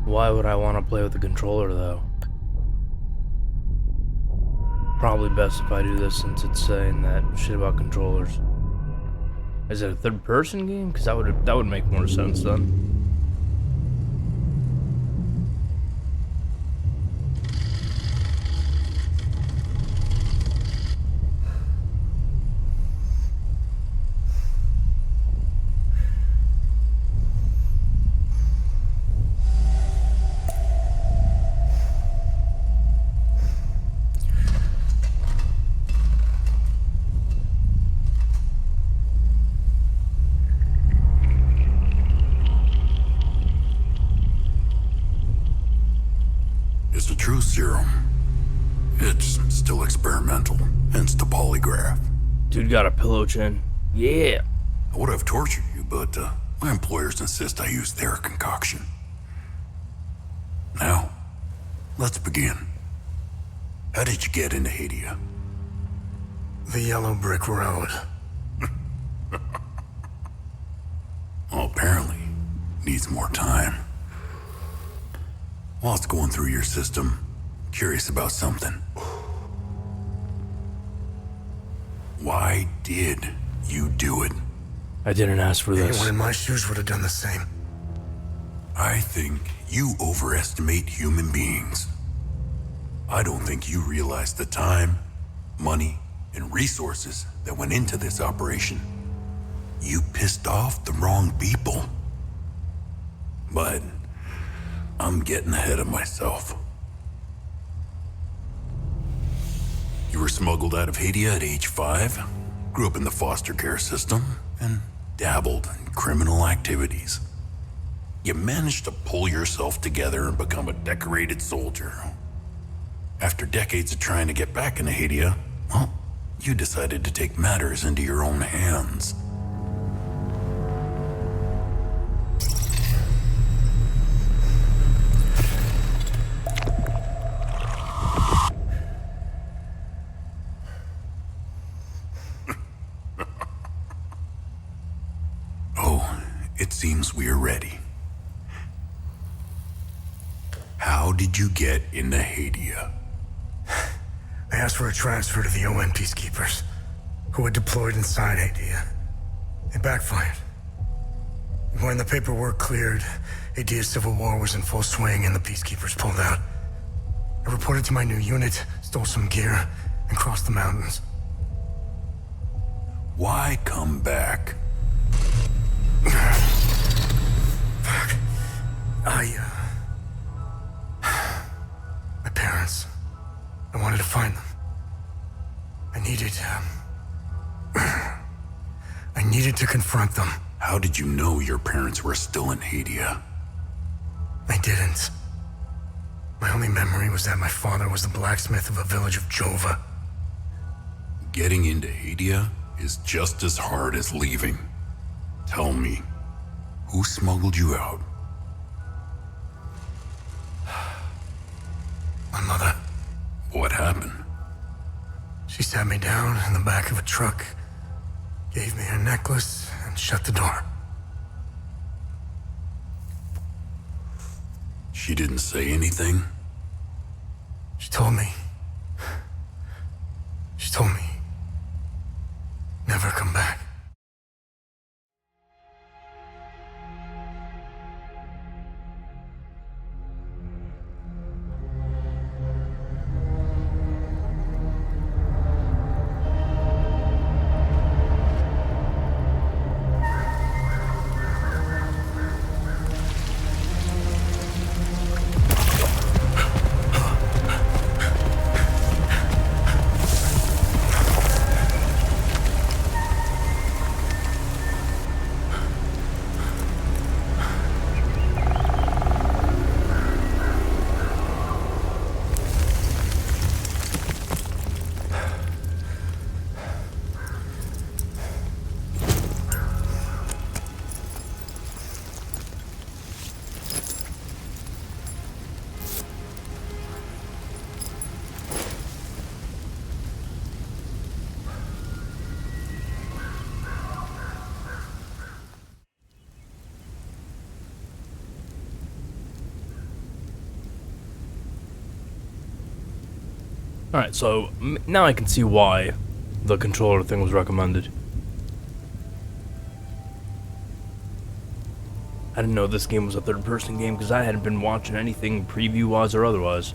Why would I want to play with a controller, though? Probably best if I do this since it's saying that shit about controllers. Is it a third-person game? Because that would make more sense then. It's a true serum. It's still experimental, hence the polygraph. Dude got a pillow chin. Yeah. I would have tortured you, but my employers insist I use their concoction. Now, let's begin. How did you get into Hadia? The yellow brick road. Well, apparently, needs more time. While it's going through your system, curious about something. Why did you do it? I didn't ask for this. Anyone in my shoes would have done the same. I think you overestimate human beings. I don't think you realize the time, money, and resources that went into this operation. You pissed off the wrong people. But I'm getting ahead of myself. You were smuggled out of Hadia at age 5, grew up in the foster care system, and dabbled in criminal activities. You managed to pull yourself together and become a decorated soldier. After decades of trying to get back into Hadia, well, you decided to take matters into your own hands. It seems we are ready. How did you get into Hadia? I asked for a transfer to the UN peacekeepers, who had deployed inside Hadia. It backfired. When the paperwork cleared, Hadia's civil war was in full swing and the peacekeepers pulled out. I reported to my new unit, stole some gear, and crossed the mountains. Why come back? Fuck. My parents. I wanted to find them. I needed to confront them. How did you know your parents were still in Hadia? I didn't. My only memory was that my father was the blacksmith of a village of Jova. Getting into Hadia is just as hard as leaving. Tell me, who smuggled you out? My mother. What happened? She sat me down in the back of a truck, gave me her necklace, and shut the door. She didn't say anything? She told me, never come back. Alright, so now I can see why the controller thing was recommended. I didn't know this game was a third-person game because I hadn't been watching anything preview-wise or otherwise.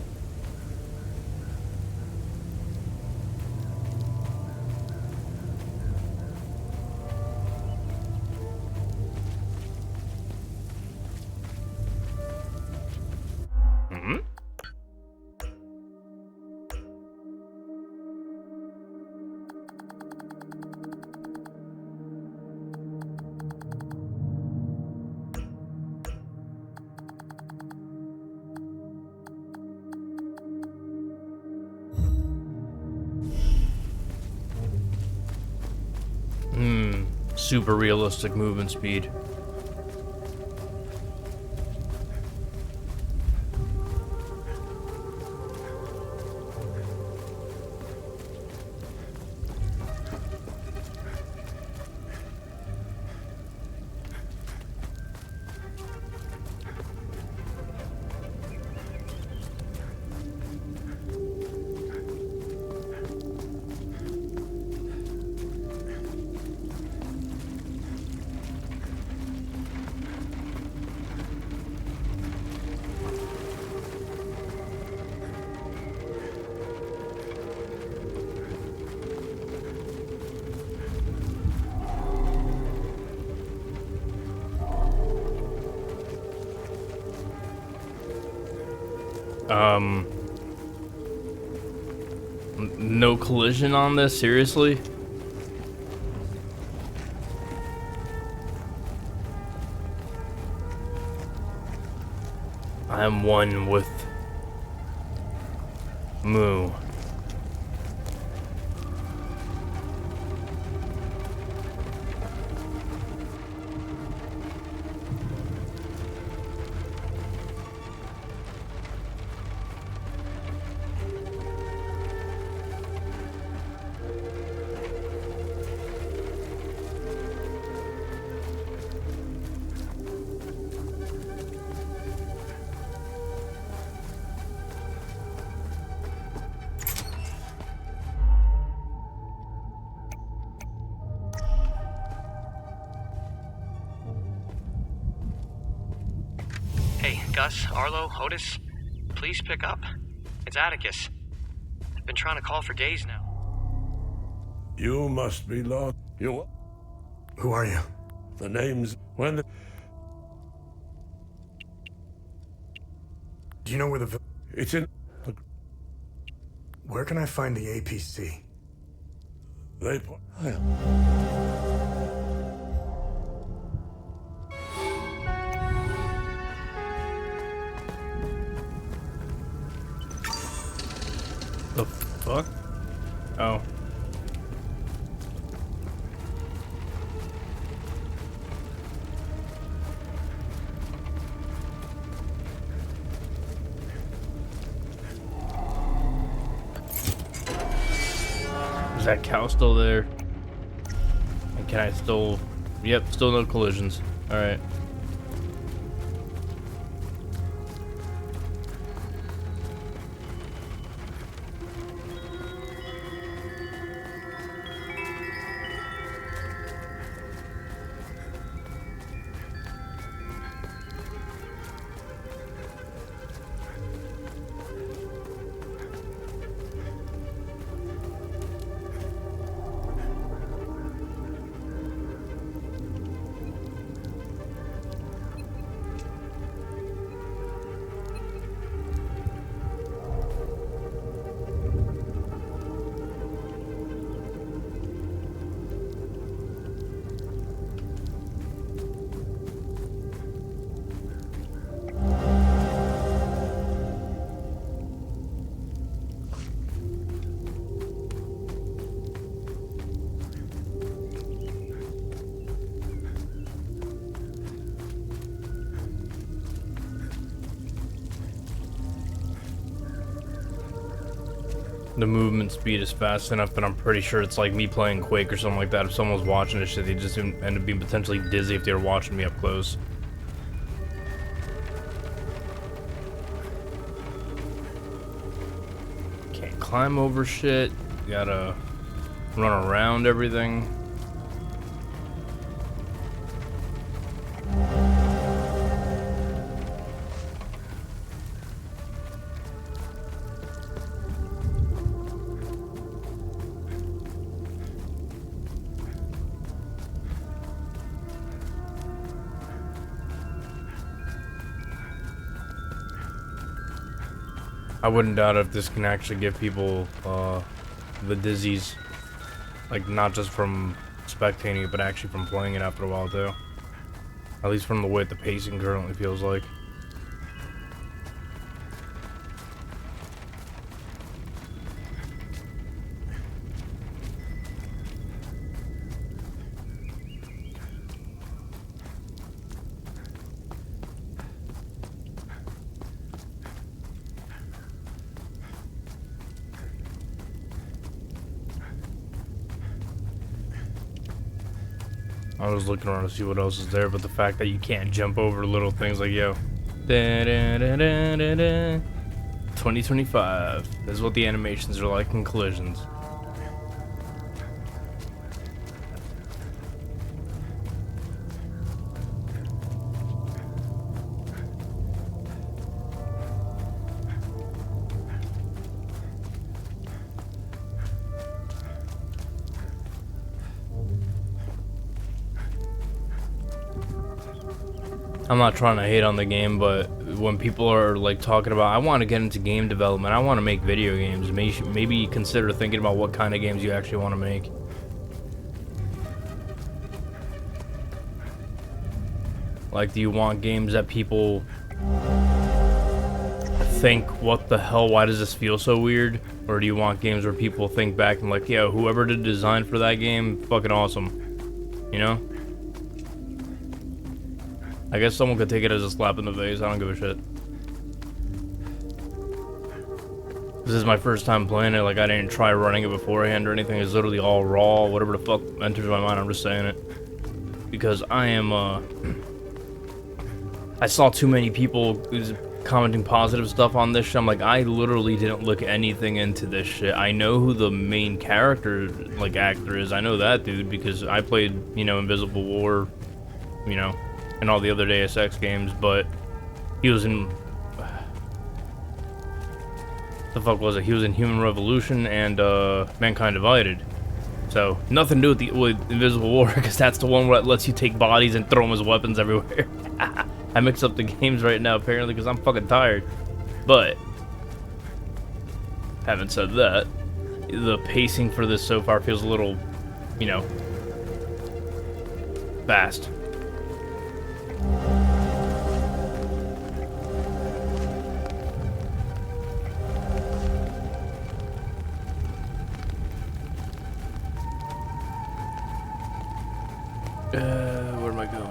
Super realistic movement speed. No collision on this, seriously? I am one with Moo. Hey, Gus, Arlo, Otis, please pick up. It's Atticus. I've been trying to call for days now. You must be lost. You. Who are you? The name's. When. Do you know where the... It's in. Where can I find the APC? They. The fuck? Oh. Is that cow still there? And can I still... Yep, still no collisions. Alright. The movement speed is fast enough that I'm pretty sure it's like me playing Quake or something like that. If someone was watching this shit, they just end up being potentially dizzy if they were watching me up close. Can't climb over shit. You gotta run around everything. I wouldn't doubt if this can actually give people the dizzies, like not just from spectating it, but actually from playing it after a while too. At least from the way the pacing currently feels like. I was looking around to see what else is there, but the fact that you can't jump over little things like, yo, 2025. This is what the animations are like in collisions. I'm not trying to hate on the game, but when people are like talking about, I want to get into game development, I want to make video games, maybe consider thinking about what kind of games you actually want to make. Like, do you want games that people think, what the hell, why does this feel so weird? Or do you want games where people think back and like, yo, whoever did design for that game, fucking awesome, you know? I guess someone could take it as a slap in the face. I don't give a shit. This is my first time playing it. Like, I didn't try running it beforehand or anything. It's literally all raw. Whatever the fuck enters my mind, I'm just saying it. Because I am, I saw too many people commenting positive stuff on this shit. I'm like, I literally didn't look anything into this shit. I know who the main character, like, actor is. I know that dude because I played, you know, Invisible War, you know, and all the other Deus Ex games, but he was in... the fuck was it? He was in Human Revolution and Mankind Divided. So, nothing to do with Invisible War, because that's the one where it lets you take bodies and throw them as weapons everywhere. I mix up the games right now, apparently, because I'm fucking tired. But, having said that, the pacing for this so far feels a little, you know, fast. Where am I going?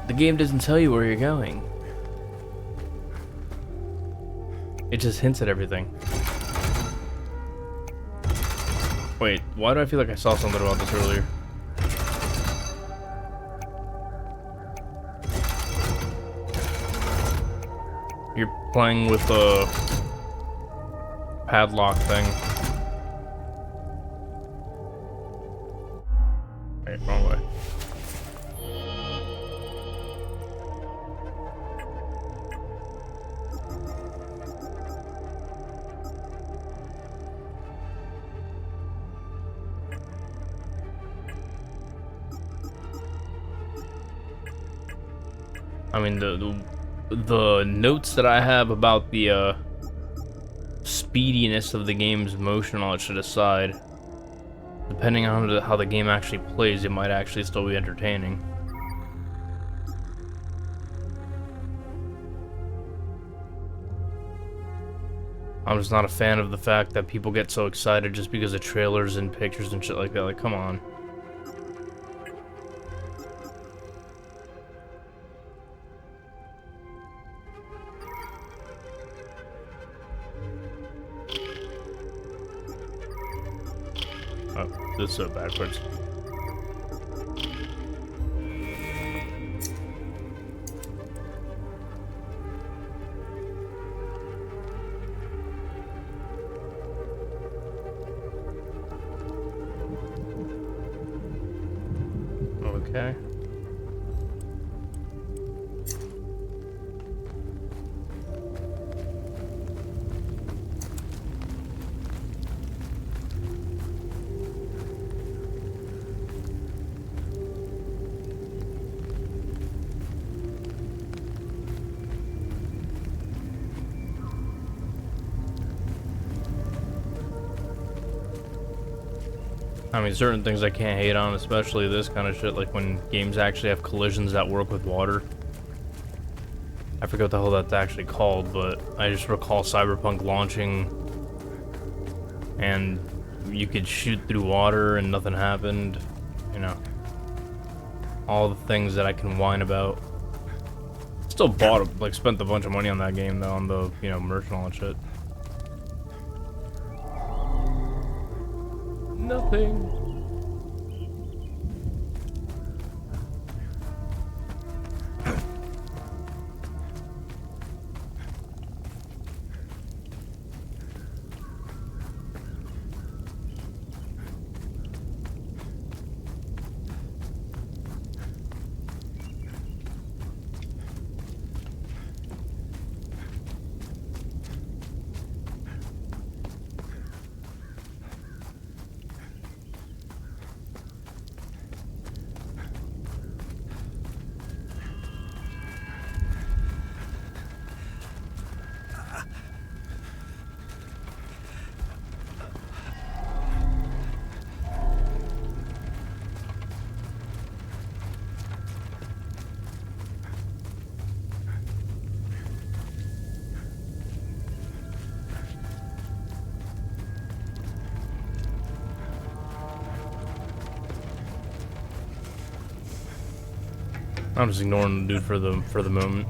The game doesn't tell you where you're going. It just hints at everything. Wait, why do I feel like I saw something about this earlier? You're playing with the padlock thing. Wait, wrong way. I mean, the notes that I have about the speediness of the game's motion, all that shit aside, depending on how the game actually plays, it might actually still be entertaining. I'm just not a fan of the fact that people get so excited just because of trailers and pictures and shit like that. Like, come on. Oh, this is so backwards. Okay. I mean, certain things I can't hate on, especially this kind of shit, like when games actually have collisions that work with water. I forget what the hell that's actually called, but I just recall Cyberpunk launching and you could shoot through water and nothing happened, you know. All the things that I can whine about. Still bought, like, spent a bunch of money on that game, though, on the, you know, merch and all that shit. Nothing. I'm just ignoring the dude for the moment.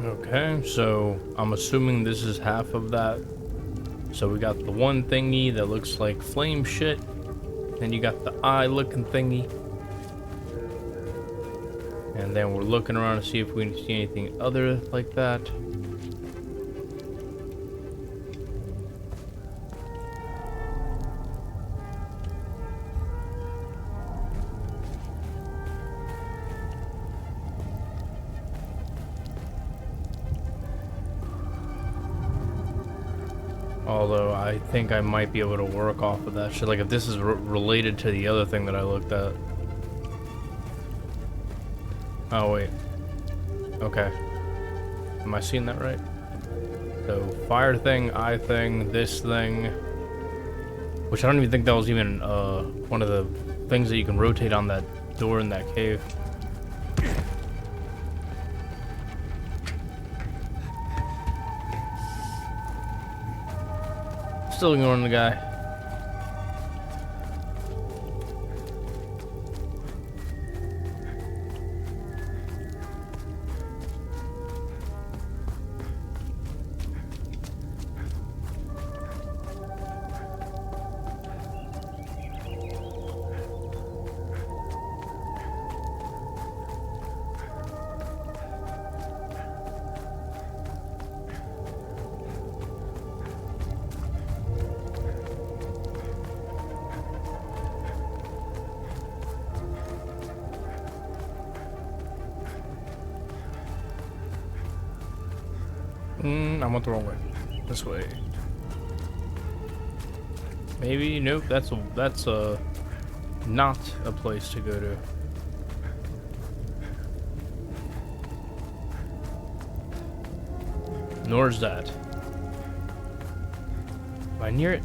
Okay, so I'm assuming this is half of that. So we got the one thingy that looks like flame shit. Then you got the eye looking thingy. And then we're looking around to see if we can see anything other like that. Although I think I might be able to work off of that shit. Like if this is related to the other thing that I looked at. Oh wait. Okay. Am I seeing that right? So fire thing, eye thing, this thing. Which I don't even think that was even one of the things that you can rotate on that door in that cave. Still ignoring the guy. I went the wrong way. This way. Maybe. Nope. That's not a place to go to. Nor is that. Am I near it?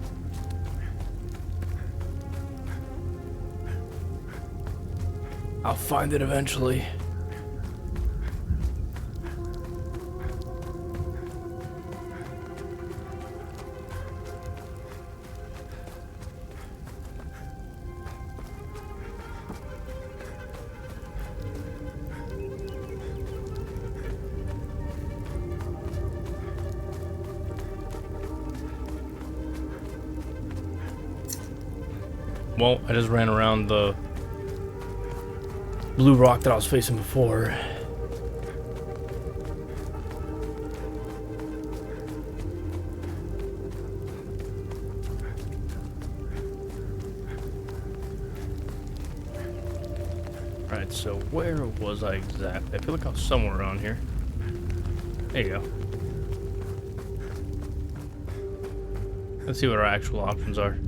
I'll find it eventually. Well, I just ran around the blue rock that I was facing before. Alright, so where was I exactly? I feel like I was somewhere around here. There you go. Let's see what our actual options are.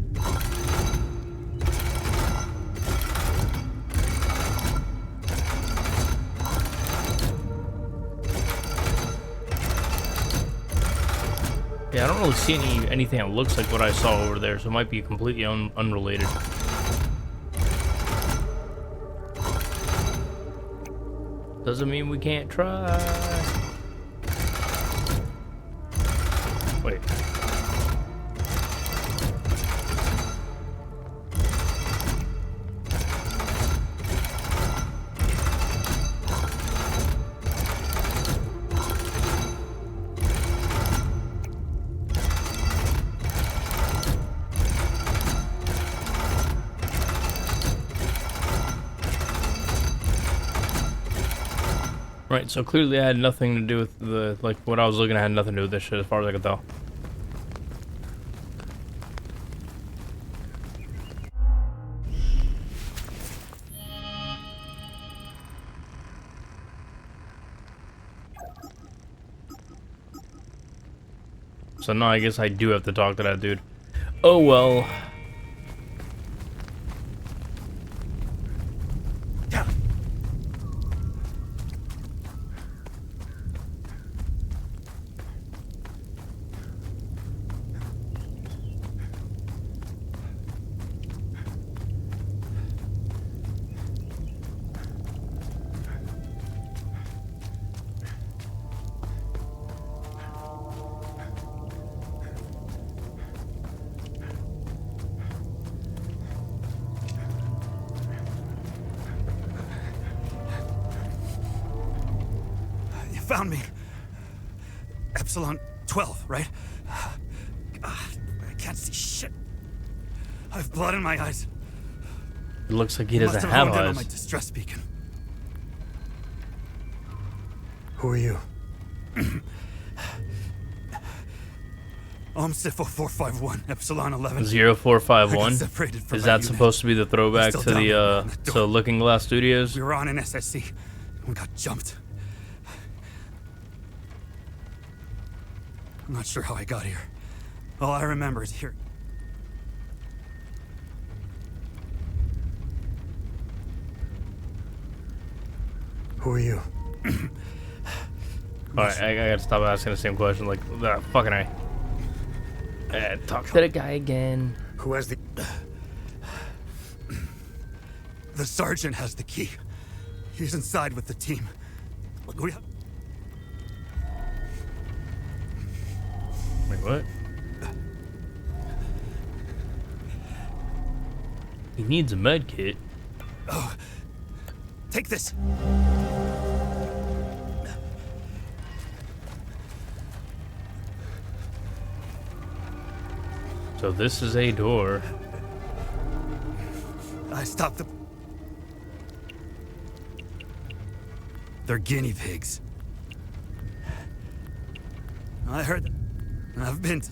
Yeah, I don't really see anything that looks like what I saw over there, so it might be completely unrelated. Doesn't mean we can't try. Wait. Right, so clearly I had nothing to do with the, like, what I was looking at had nothing to do with this shit as far as I could tell. So now I guess I do have to talk to that dude. Oh well. Found me. Epsilon 12, right? God, I can't see shit. I have blood in my eyes. It looks like he Must doesn't have have honed in on eyes. my distress beacon. Who are you? Sifo 451, Epsilon 11. 0451. Separated from Is my that unit. supposed to be the throwback Still to down the on the to door. Looking Glass Studios? We were on an SSC. We got jumped. I'm not sure how I got here. All I remember is here. Who are you? Alright, I gotta stop asking the same question. Like, fucking I. Talk to the guy again. Who has the... The sergeant has the key. He's inside with the team. We... Wait, what? He needs a med kit. Oh, take this. So this is a door. I stopped them. They're guinea pigs. I heard them. I've been to...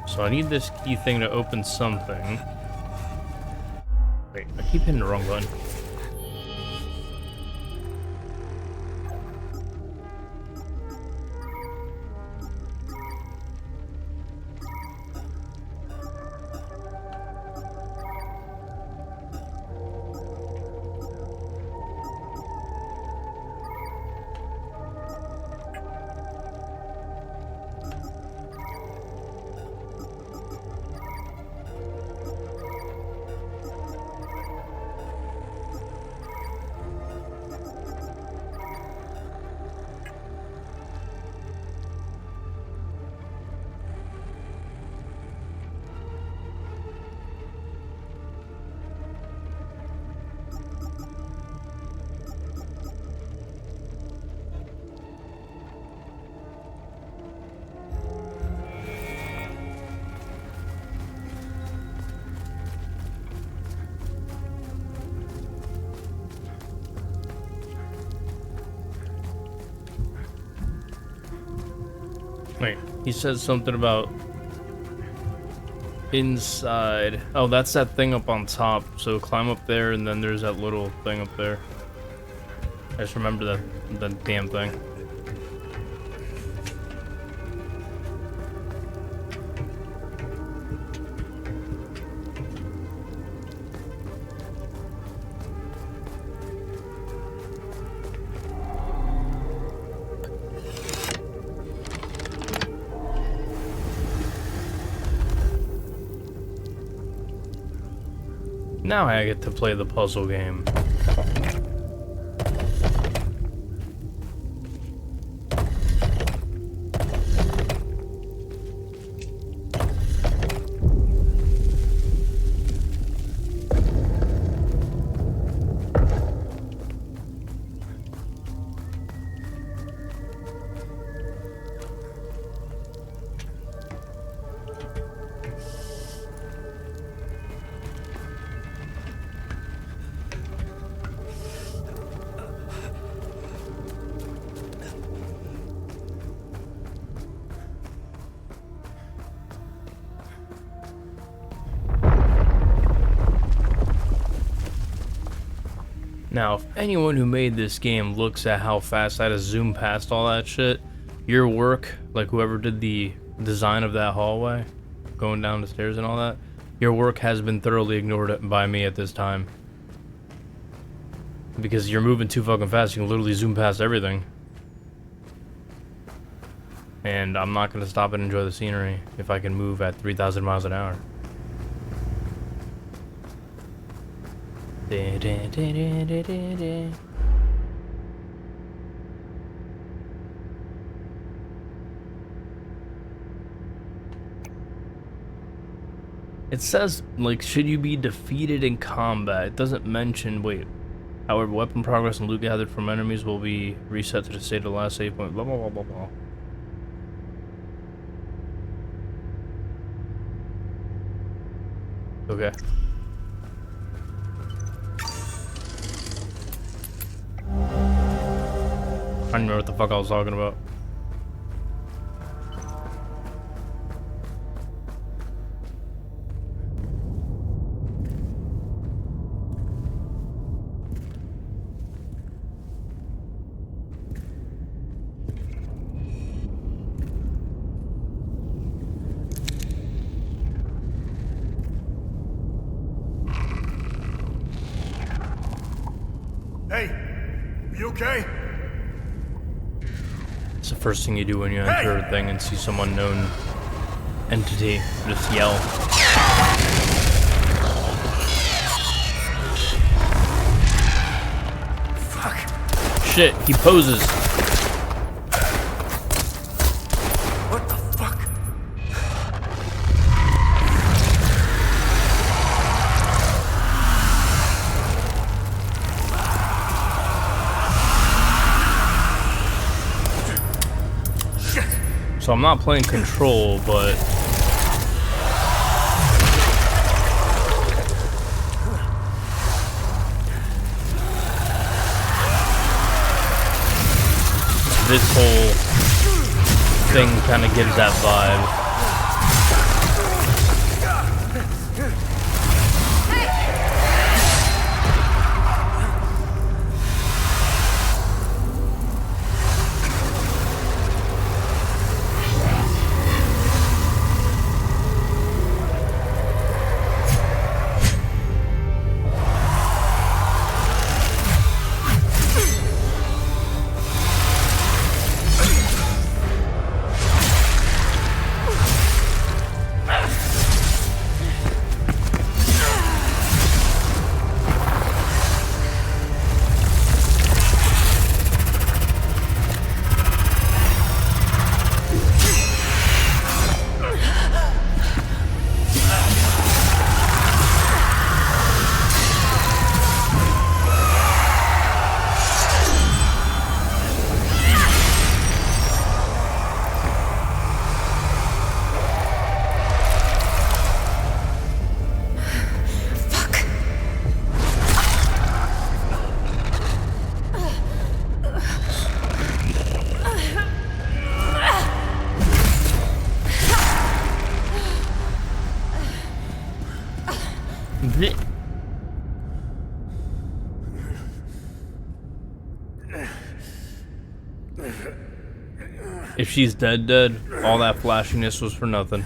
So I need this key thing to open something. Wait, I keep hitting the wrong button. Wait, he says something about inside. Oh, that's that thing up on top. So climb up there, and then there's that little thing up there. I just remember that damn thing. Now I get to play the puzzle game. Now, if anyone who made this game looks at how fast I had to zoom past all that shit, your work, like whoever did the design of that hallway, going down the stairs and all that, your work has been thoroughly ignored by me at this time. Because you're moving too fucking fast, you can literally zoom past everything. And I'm not gonna stop and enjoy the scenery if I can move at 3,000 miles an hour. It says, like, should you be defeated in combat? It doesn't mention, wait. However, weapon progress and loot gathered from enemies will be reset to the state of the last save point. Blah, blah, blah, blah, blah. Okay. I don't remember what the fuck I was talking about. Hey, you okay? It's the first thing you do when you enter a thing and see some unknown entity. Just yell. Fuck. Shit, he poses. What the fuck? So I'm not playing Control, but this whole thing kind of gives that vibe. Blech. If she's dead, all that flashiness was for nothing.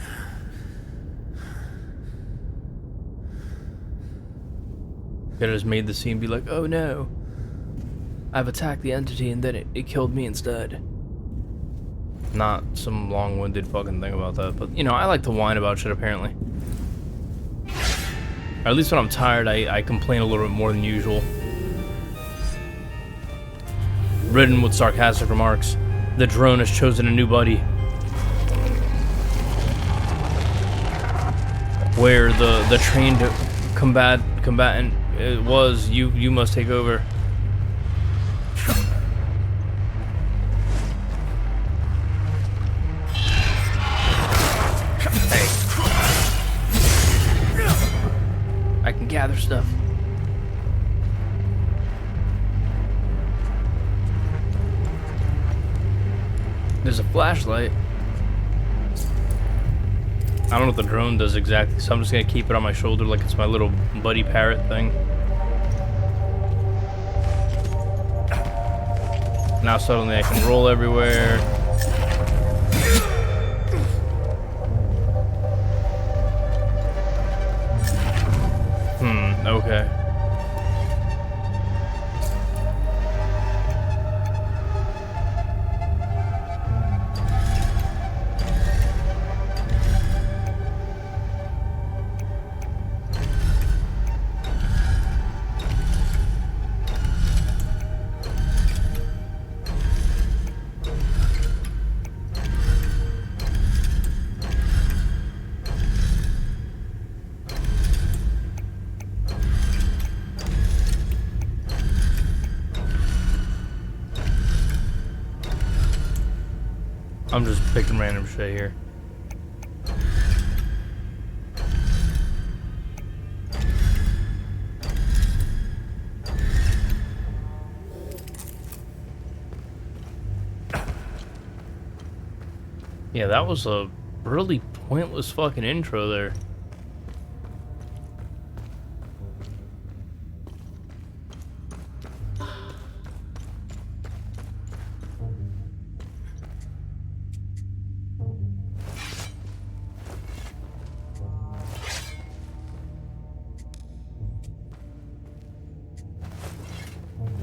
Could have just made the scene be like, oh no, I've attacked the entity and then it killed me instead. Not some long-winded fucking thing about that, but you know, I like to whine about shit apparently. Or at least when I'm tired, I complain a little bit more than usual. Ridden with sarcastic remarks. The drone has chosen a new buddy. Where the trained combatant was, you must take over. Hey. I can gather stuff. There's a flashlight. I don't know what the drone does exactly, so I'm just gonna keep it on my shoulder like it's my little buddy parrot thing. Now suddenly I can roll everywhere. Okay. I'm just picking random shit here. Yeah, that was a really pointless fucking intro there.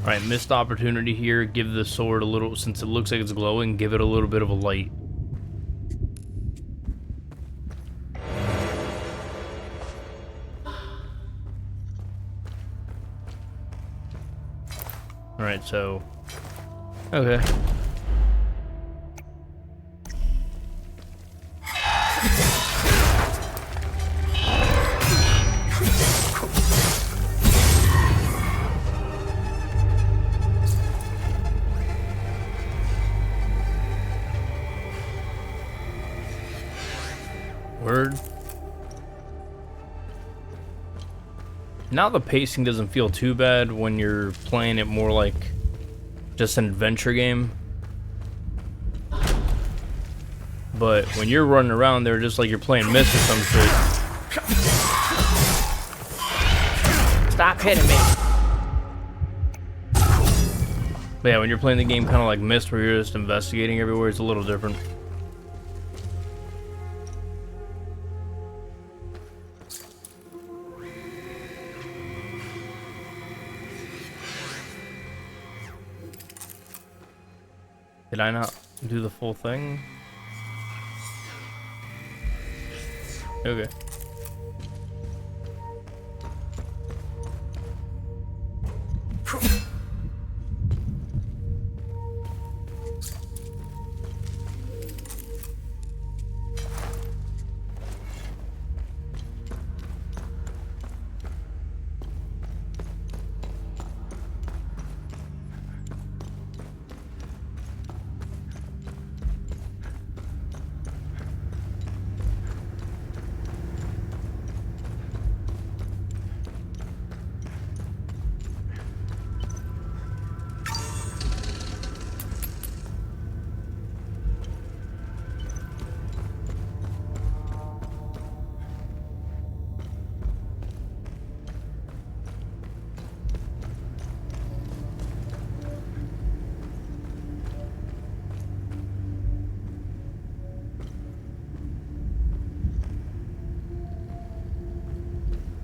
Alright, missed opportunity here. Give the sword a little, since it looks like it's glowing, give it a little bit of a light. Alright, so... okay. Word. Now the pacing doesn't feel too bad when you're playing it more like just an adventure game. But when you're running around there just like you're playing Myst or some shit. Stop hitting me. But yeah, when you're playing the game kind of like Myst where you're just investigating everywhere, it's a little different. Did I not do the full thing? Okay.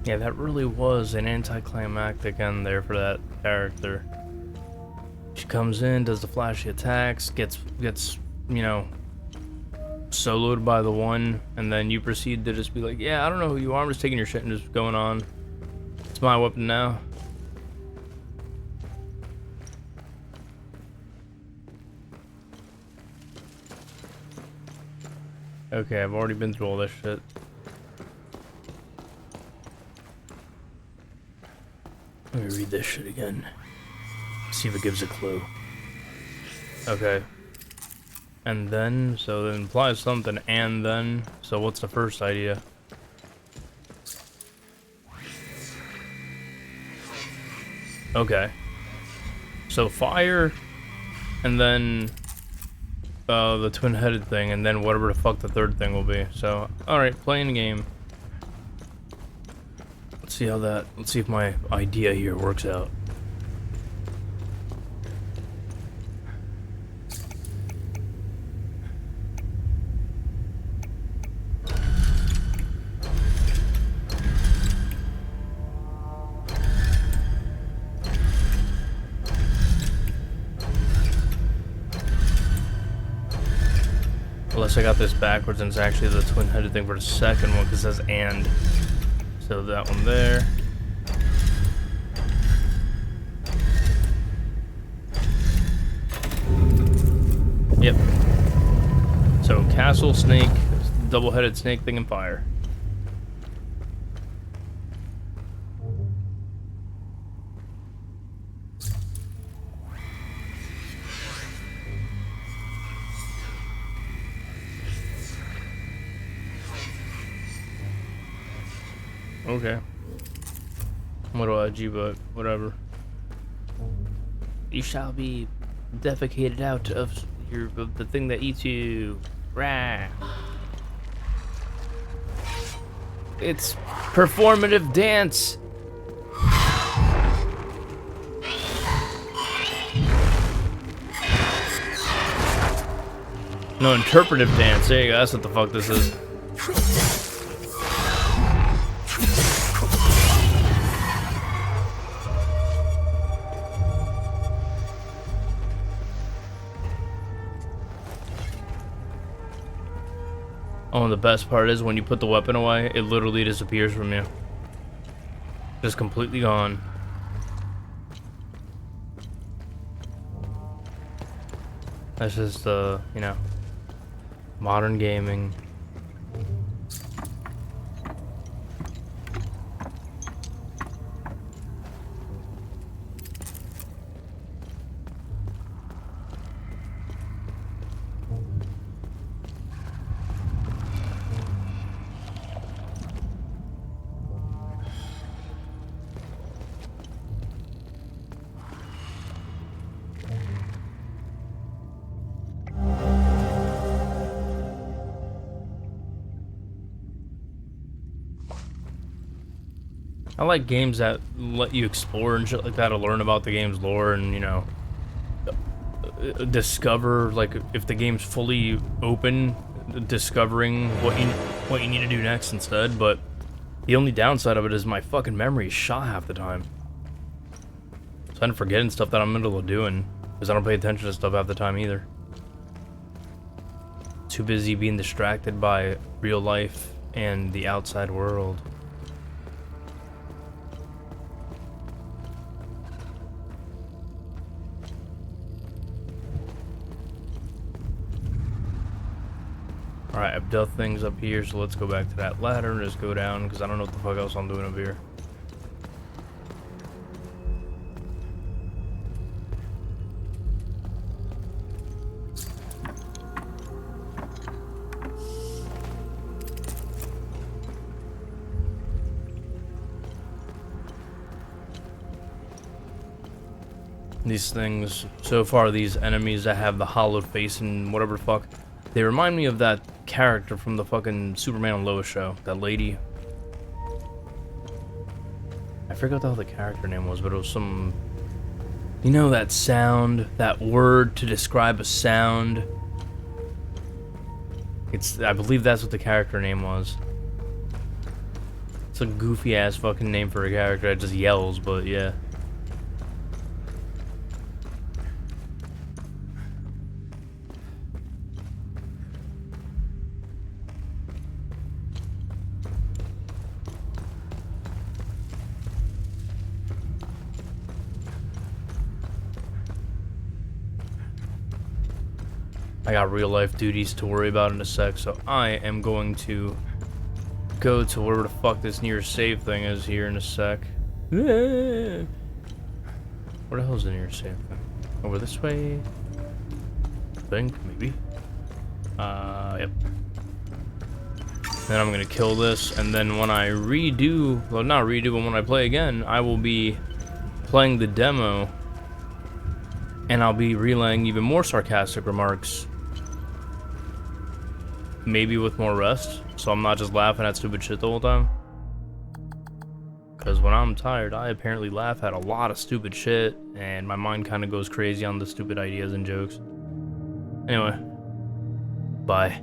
Yeah, that really was an anticlimactic end there for that character. She comes in, does the flashy attacks, gets you know, soloed by the one, and then you proceed to just be like, yeah, I don't know who you are, I'm just taking your shit and just going on. It's my weapon now. Okay, I've already been through all this shit. Let me read this shit again. See if it gives a clue. Okay. And then, so it implies something, and then. So what's the first idea? Okay. So fire, and then the twin-headed thing, and then whatever the fuck the third thing will be. So, alright, playing the game. Let's see how that, let's see if my idea here works out. Unless I got this backwards and it's actually the twin-headed thing for the second one because it says and. So that one there. Yep. So castle, snake, double-headed snake thing, and fire. Okay. A little edgy, but whatever. You shall be defecated out of the thing that eats you. Rah. It's performative dance. No, interpretive dance. There you go. That's what the fuck this is. Oh, and the best part is when you put the weapon away, it literally disappears from you. Just completely gone. That's just, you know, modern gaming. I like games that let you explore and shit like that to learn about the game's lore and, you know, discover, like, if the game's fully open, discovering what you need to do next instead. But the only downside of it is my fucking memory is shot half the time. So I'm forgetting stuff that I'm in the middle of doing because I don't pay attention to stuff half the time either. Too busy being distracted by real life and the outside world. Alright, I've done things up here, so let's go back to that ladder and just go down, because I don't know what the fuck else I'm doing up here. These things, so far, these enemies that have the hollowed face and whatever the fuck, they remind me of that character from the fucking Superman and Lois show. That lady. I forgot what the character name was, but it was some... You know that sound? That word to describe a sound? I believe that's what the character name was. It's a goofy ass fucking name for a character that just yells, but yeah. I got real life duties to worry about in a sec, so I am going to go to wherever the fuck this nearest save thing is here in a sec. Where the hell's the nearest save thing? Over this way? I think, maybe. Yep. Then I'm gonna kill this, and then when I redo, well, not redo, but when I play again, I will be playing the demo, and I'll be relaying even more sarcastic remarks. Maybe with more rest, so I'm not just laughing at stupid shit the whole time. Because when I'm tired, I apparently laugh at a lot of stupid shit, and my mind kind of goes crazy on the stupid ideas and jokes. Anyway, bye.